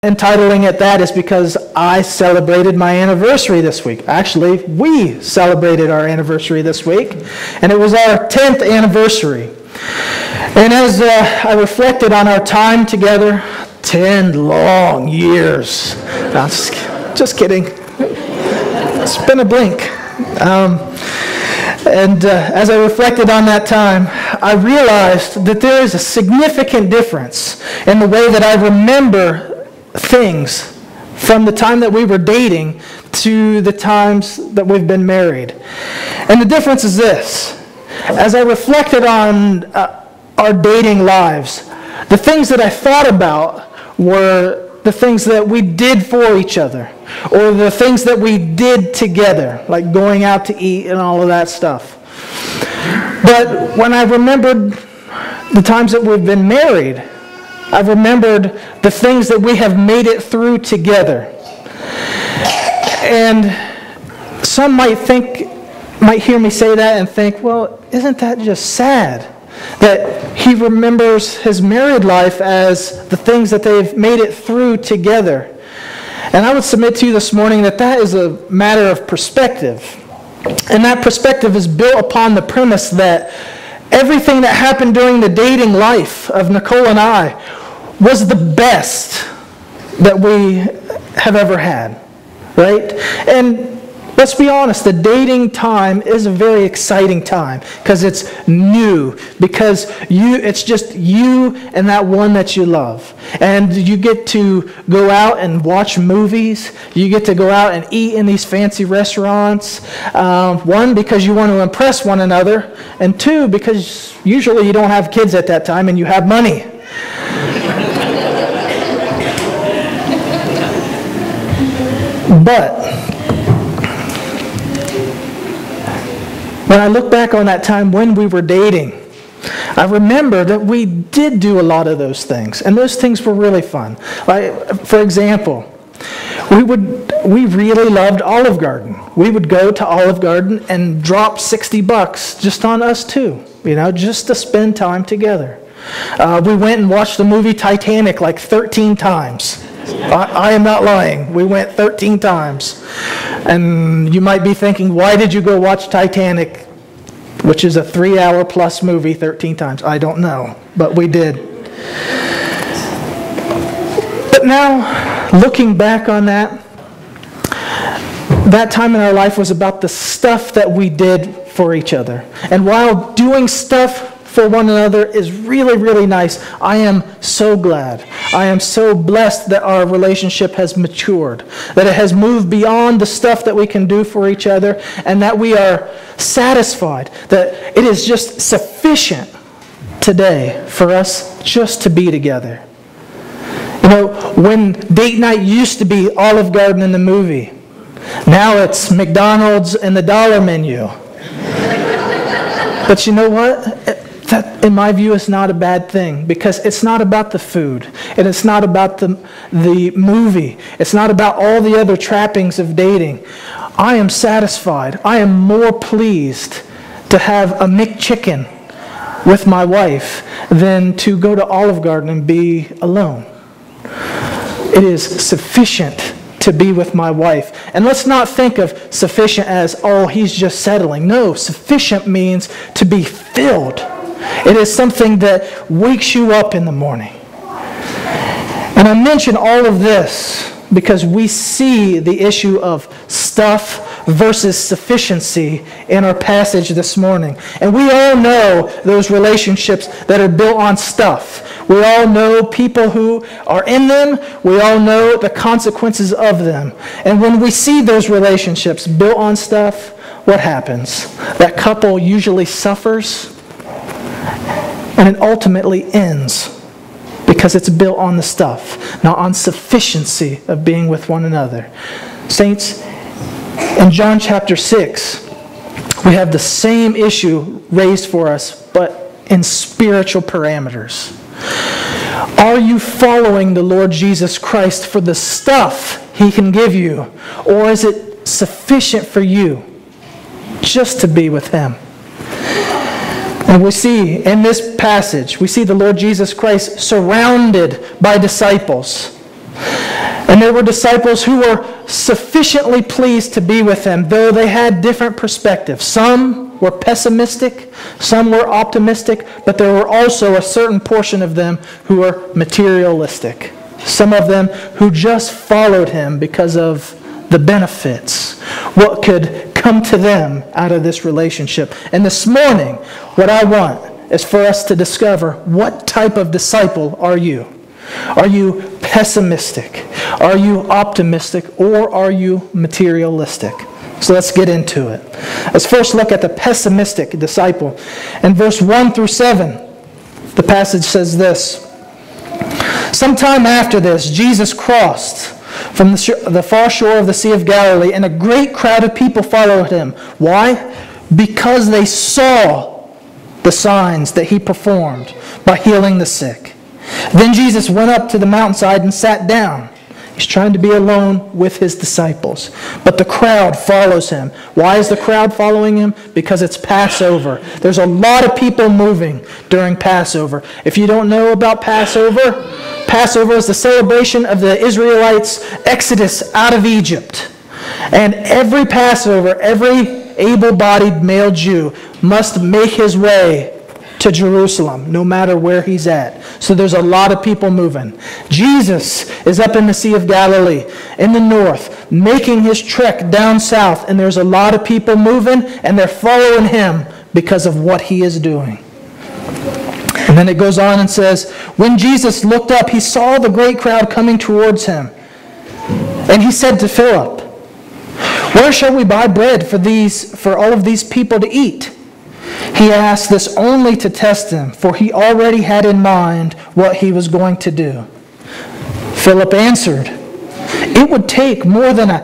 entitling it that is because I celebrated my anniversary this week. Actually, we celebrated our anniversary this week, and it was our 10th anniversary. And as I reflected on our time together, 10 long years. No, just kidding. It's been a blink. As I reflected on that time, I realized that there is a significant difference in the way that I remember things from the time that we were dating to the times that we've been married. And the difference is this. As I reflected on our dating lives, the things that I thought about were the things that we did for each other, or the things that we did together, like going out to eat and all of that stuff. But when I remembered the times that we've been married, I remembered the things that we have made it through together. And some might hear me say that and think, well, isn't that just sad? That he remembers his married life as the things that they've made it through together. And I would submit to you this morning that that is a matter of perspective. And that perspective is built upon the premise that everything that happened during the dating life of Nicole and I was the best that we have ever had, right? And let's be honest, the dating time is a very exciting time because it's new, because it's just you and that one that you love. And you get to go out and watch movies. You get to go out and eat in these fancy restaurants. One, because you want to impress one another, and two, because usually you don't have kids at that time and you have money. But when I look back on that time when we were dating, I remember that we did do a lot of those things, and those things were really fun. Like, for example, we really loved Olive Garden. We would go to Olive Garden and drop $60 just on us two, just to spend time together. We went and watched the movie Titanic like 13 times. I am not lying. We went 13 times. And you might be thinking, why did you go watch Titanic, which is a 3-hour plus movie, 13 times? I don't know, but we did. But now, looking back on that time in our life was about the stuff that we did for each other. And while doing stuff for one another is really, really nice, I am so glad. I am so blessed that our relationship has matured, that it has moved beyond the stuff that we can do for each other, and that we are satisfied, that it is just sufficient today for us just to be together. When date night used to be Olive Garden and the movie, now it's McDonald's and the dollar menu. But you know what? That, in my view, is not a bad thing, because it's not about the food, and it's not about the movie. It's not about all the other trappings of dating. I am satisfied. I am more pleased to have a McChicken with my wife than to go to Olive Garden and be alone. It is sufficient to be with my wife. And let's not think of sufficient as, oh, he's just settling. No, sufficient means to be filled. It is something that wakes you up in the morning. And I mention all of this because we see the issue of stuff versus sufficiency in our passage this morning. And we all know those relationships that are built on stuff. We all know people who are in them. We all know the consequences of them. And when we see those relationships built on stuff, what happens? That couple usually suffers, and it ultimately ends because it's built on the stuff, not on sufficiency of being with one another. Saints, in John chapter 6, we have the same issue raised for us, but in spiritual parameters. Are you following the Lord Jesus Christ for the stuff He can give you, or is it sufficient for you just to be with Him? And we see in this passage, we see the Lord Jesus Christ surrounded by disciples. And there were disciples who were sufficiently pleased to be with him, though they had different perspectives. Some were pessimistic, some were optimistic, but there were also a certain portion of them who were materialistic. Some of them who just followed him because of the benefits, what could come to them out of this relationship. And this morning, what I want is for us to discover, what type of disciple are you? Are you pessimistic? Are you optimistic? Or are you materialistic? So let's get into it. Let's first look at the pessimistic disciple. In verse 1 through 7, the passage says this. Sometime after this, Jesus crossed from the far shore of the Sea of Galilee, and a great crowd of people followed him. Why? Because they saw the signs that he performed by healing the sick. Then Jesus went up to the mountainside and sat down. He's trying to be alone with his disciples. But the crowd follows him. Why is the crowd following him? Because it's Passover. There's a lot of people moving during Passover. If you don't know about Passover, Passover is the celebration of the Israelites' exodus out of Egypt. And every Passover, every able-bodied male Jew must make his way to Jerusalem, no matter where he's at. So there's a lot of people moving. Jesus is up in the Sea of Galilee, in the north, making his trek down south, and there's a lot of people moving, and they're following him because of what he is doing. And then it goes on and says, when Jesus looked up, he saw the great crowd coming towards him. And he said to Philip, where shall we buy bread for all of these people to eat? He asked this only to test him, for he already had in mind what he was going to do. Philip answered, it would take more than a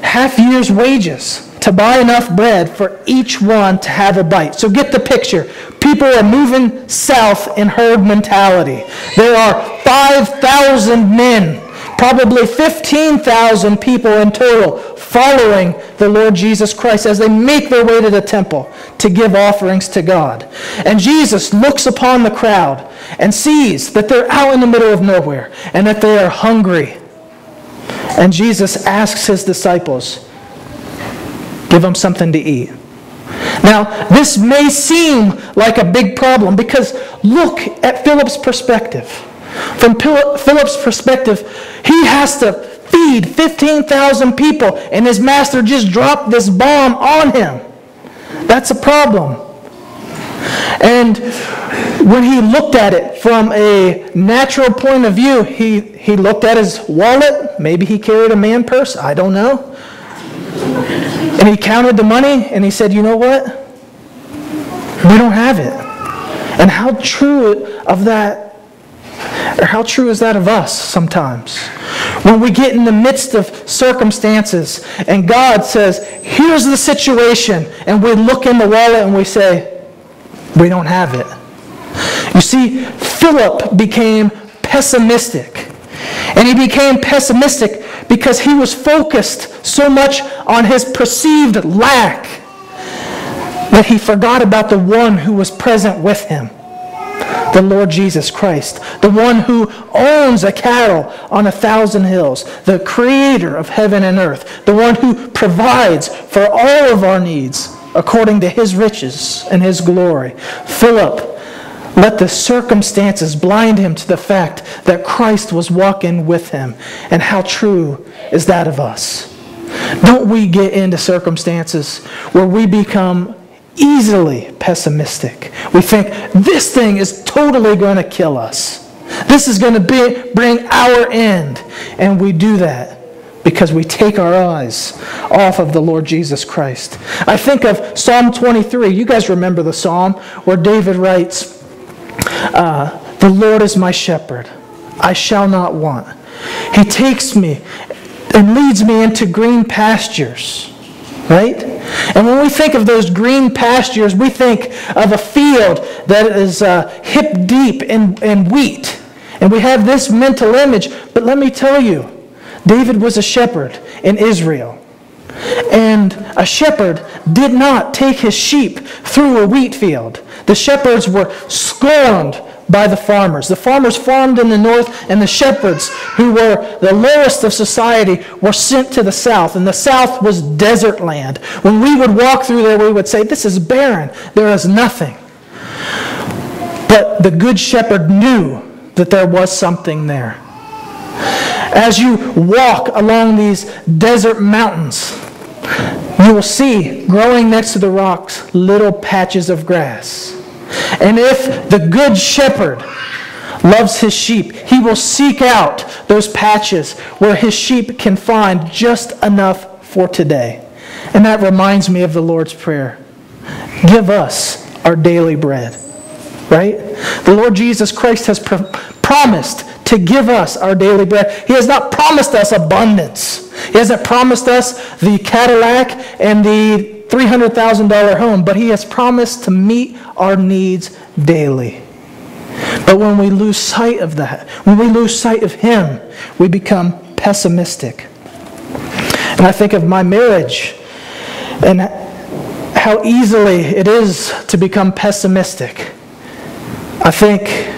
half year's wages to buy enough bread for each one to have a bite. So get the picture. People are moving south in herd mentality. There are 5,000 men, probably 15,000 people in total, following the Lord Jesus Christ as they make their way to the temple to give offerings to God. And Jesus looks upon the crowd and sees that they're out in the middle of nowhere and that they are hungry. And Jesus asks his disciples, give them something to eat. Now, this may seem like a big problem because look at Philip's perspective. From Philip's perspective, he has to feed 15,000 people, and his master just dropped this bomb on him. That's a problem. And when he looked at it from a natural point of view, he looked at his wallet. Maybe he carried a man purse. I don't know. And he counted the money, and he said, you know what? We don't have it. And how true of that, or how true is that of us sometimes? When we get in the midst of circumstances and God says, here's the situation, and we look in the wallet and we say, we don't have it. You see, Philip became pessimistic. And he became pessimistic because he was focused so much on his perceived lack that he forgot about the one who was present with him. The Lord Jesus Christ, the one who owns a cattle on 1,000 hills, the creator of heaven and earth, the one who provides for all of our needs according to his riches and his glory. Philip let the circumstances blind him to the fact that Christ was walking with him. And how true is that of us? Don't we get into circumstances where we become easily pessimistic? We think, this thing is totally going to kill us. This is going to bring our end. And we do that because we take our eyes off of the Lord Jesus Christ. I think of Psalm 23. You guys remember the psalm where David writes, the Lord is my shepherd. I shall not want. He takes me and leads me into green pastures. Right? And when we think of those green pastures, we think of a field that is hip deep in wheat. And we have this mental image. But let me tell you, David was a shepherd in Israel. And a shepherd did not take his sheep through a wheat field. The shepherds were scorned by the farmers. The farmers farmed in the north, and the shepherds, who were the lowest of society, were sent to the south. And the south was desert land. When we would walk through there, we would say, this is barren. There is nothing. But the good shepherd knew that there was something there. As you walk along these desert mountains, you will see, growing next to the rocks, little patches of grass. And if the good shepherd loves his sheep, he will seek out those patches where his sheep can find just enough for today. And that reminds me of the Lord's Prayer. Give us our daily bread. Right? The Lord Jesus Christ has promised to give us our daily bread. He has not promised us abundance. He hasn't promised us the Cadillac and the $300,000 home, but He has promised to meet our needs daily. But when we lose sight of that, when we lose sight of Him, we become pessimistic. And I think of my marriage and how easily it is to become pessimistic. I think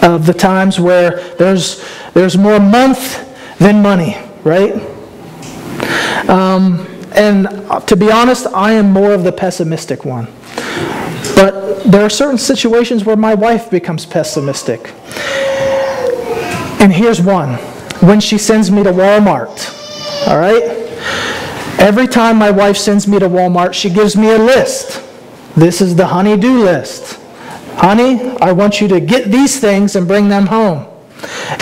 of the times where there's more month than money, right? And to be honest, I am more of the pessimistic one. But there are certain situations where my wife becomes pessimistic. And here's one. When she sends me to Walmart, all right? Every time my wife sends me to Walmart, she gives me a list. This is the honey-do list. Honey, I want you to get these things and bring them home.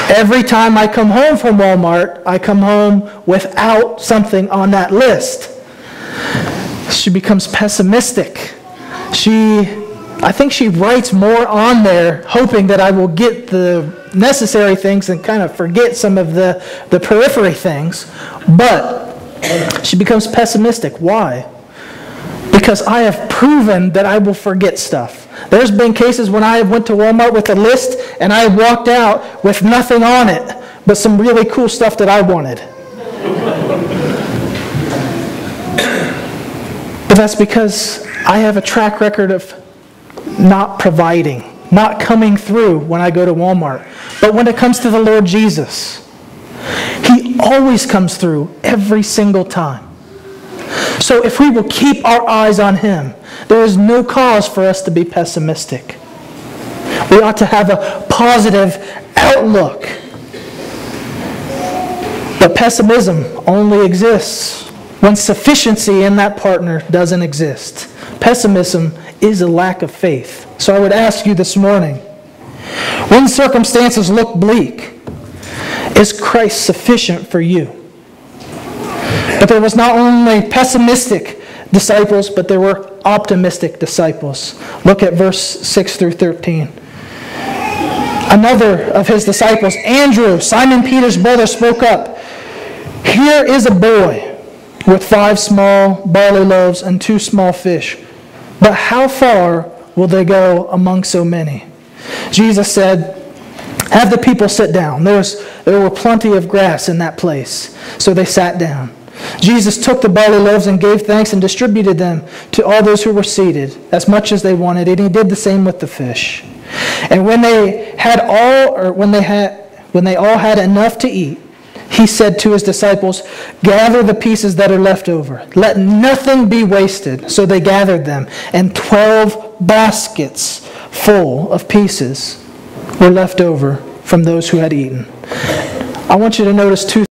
Every time I come home from Walmart, I come home without something on that list. She becomes pessimistic. I think she writes more on there, hoping that I will get the necessary things and kind of forget some of the periphery things. But she becomes pessimistic. Why? Because I have proven that I will forget stuff. There's been cases when I went to Walmart with a list and I walked out with nothing on it, but some really cool stuff that I wanted. But that's because I have a track record of not providing, not coming through when I go to Walmart. But when it comes to the Lord Jesus, He always comes through every single time. So if we will keep our eyes on Him, there is no cause for us to be pessimistic. We ought to have a positive outlook. But pessimism only exists when sufficiency in that partner doesn't exist. Pessimism is a lack of faith. So I would ask you this morning, when circumstances look bleak, is Christ sufficient for you? But there was not only pessimistic disciples, but there were optimistic disciples. Look at verse 6 through 13. Another of His disciples, Andrew, Simon Peter's brother, spoke up. Here is a boy with 5 small barley loaves and 2 small fish. But how far will they go among so many? Jesus said, have the people sit down. There were plenty of grass in that place. So they sat down. Jesus took the barley loaves and gave thanks and distributed them to all those who were seated, as much as they wanted, and He did the same with the fish. And when they all had enough to eat, He said to His disciples, gather the pieces that are left over. Let nothing be wasted. So they gathered them, and 12 baskets full of pieces were left over from those who had eaten. I want you to notice 2